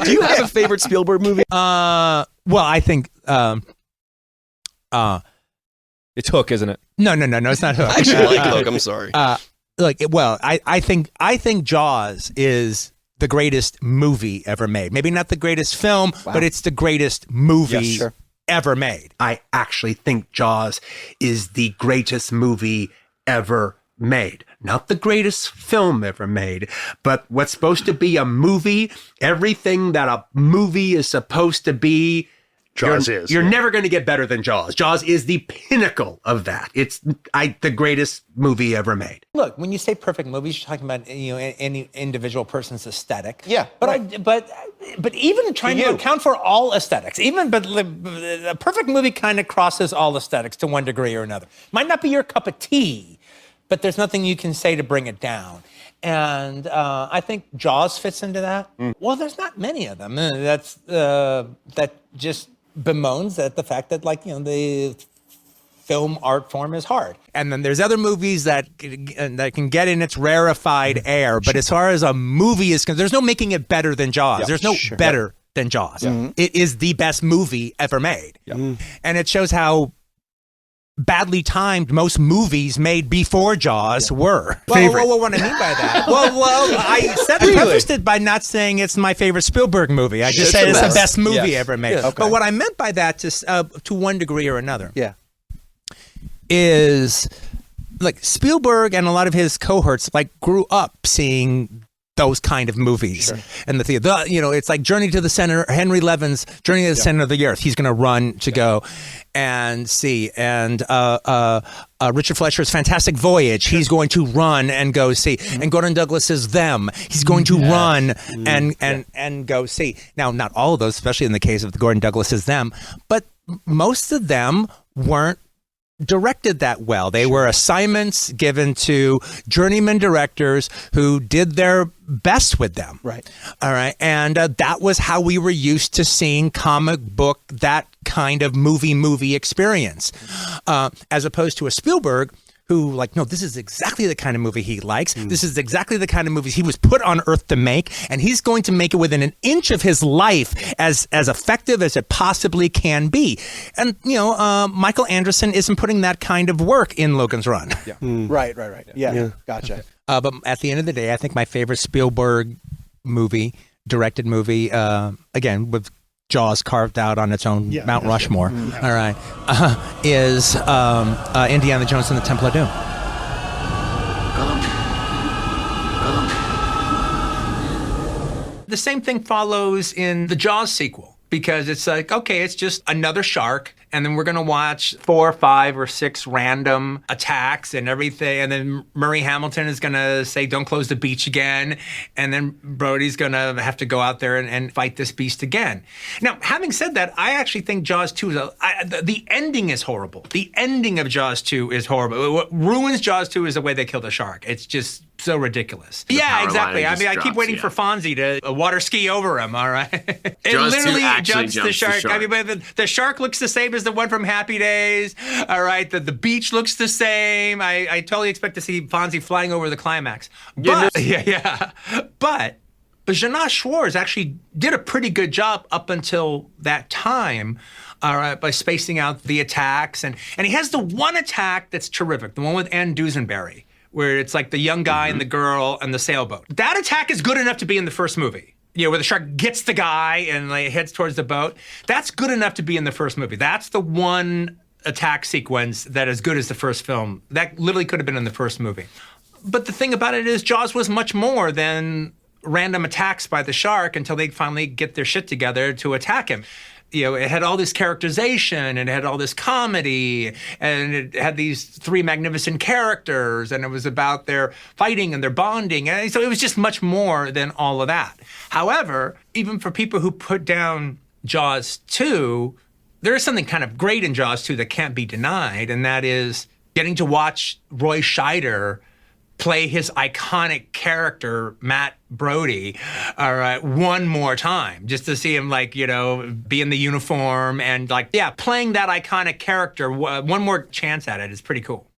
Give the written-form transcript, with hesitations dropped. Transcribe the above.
Do you have a favorite Spielberg movie? Well, I think It's Hook, isn't it? no, it's not Hook. I actually like Hook. I'm sorry. I think Jaws is the greatest movie ever made. Maybe not the greatest film, but it's the greatest movie ever made. I actually think Jaws is the greatest movie ever made. Not the greatest film ever made, but what's supposed to be a movie, everything that a movie is supposed to be, You're never going to get better than Jaws. Jaws is the pinnacle of that. It's the greatest movie ever made. Look, when you say perfect movies, you're talking about any individual person's aesthetic. Yeah, but even trying to account for all aesthetics, a perfect movie kind of crosses all aesthetics to one degree or another. Might not be your cup of tea, but there's nothing you can say to bring it down. And I think Jaws fits into that. Well, there's not many of them. That just bemoans the fact that the film art form is hard. And then there's other movies that can get in its rarefied air. But as far as a movie is concerned, there's no making it better than Jaws. There's no better than Jaws. It is the best movie ever made. And it shows how badly timed most movies made before Jaws were. Well, what I mean by that? I prefaced it by not saying it's my favorite Spielberg movie. I just said it's the best movie ever made. Yes. Okay. But what I meant by that, to one degree or another, is like Spielberg and a lot of his cohorts grew up seeing those kind of movies in the theater. It's like Journey to the Center, Henry Levin's Journey to the Center of the Earth. He's going to run to go and see. And Richard Fleischer's Fantastic Voyage, he's going to run and go see. And Gordon Douglas's Them, he's going to run and go see. Now, not all of those, especially in the case of the Gordon Douglas's Them, but most of them weren't directed that well. They were assignments given to journeyman directors who did their best with them. Right. All right. And that was how we were used to seeing comic book, that kind of movie experience, as opposed to a Spielberg who no, this is exactly the kind of movie he likes. This is exactly the kind of movies he was put on earth to make, and he's going to make it within an inch of his life as effective as it possibly can be. And, Michael Anderson isn't putting that kind of work in Logan's Run. Yeah. Right. Yeah. Gotcha. But at the end of the day, I think my favorite Spielberg directed movie, again, with Jaws carved out on its own Mount Rushmore, all right, is Indiana Jones and the Temple of Doom. The same thing follows in the Jaws sequel, because it's it's just another shark, and then we're going to watch 4, 5, or 6 random attacks and everything, and then Murray Hamilton is going to say, don't close the beach again, and then Brody's going to have to go out there and fight this beast again. Now, having said that, I actually think Jaws 2 the ending is horrible. The ending of Jaws 2 is horrible. What ruins Jaws 2 is the way they kill the shark. It's just so ridiculous. Yeah, exactly. I mean, I keep waiting for Fonzie to water ski over him, all right? It literally jumps the shark. I mean, but the shark looks the same as the one from Happy Days, all right? The beach looks the same. I totally expect to see Fonzie flying over the climax. But, but Jonas Schwartz actually did a pretty good job up until that time, all right, by spacing out the attacks. And he has the one attack that's terrific, the one with Ann Dusenberry, where it's like the young guy and the girl and the sailboat. That attack is good enough to be in the first movie. Where the shark gets the guy and heads towards the boat. That's good enough to be in the first movie. That's the one attack sequence that is good as the first film. That literally could have been in the first movie. But the thing about it is Jaws was much more than random attacks by the shark until they finally get their shit together to attack him. It had all this characterization, and it had all this comedy, and it had these 3 magnificent characters, and it was about their fighting and their bonding. And so it was just much more than all of that. However, even for people who put down Jaws 2, there is something kind of great in Jaws 2 that can't be denied, and that is getting to watch Roy Scheider play his iconic character, Matt Brody, all right, one more time, just to see him be in the uniform and playing that iconic character one more chance at it is pretty cool.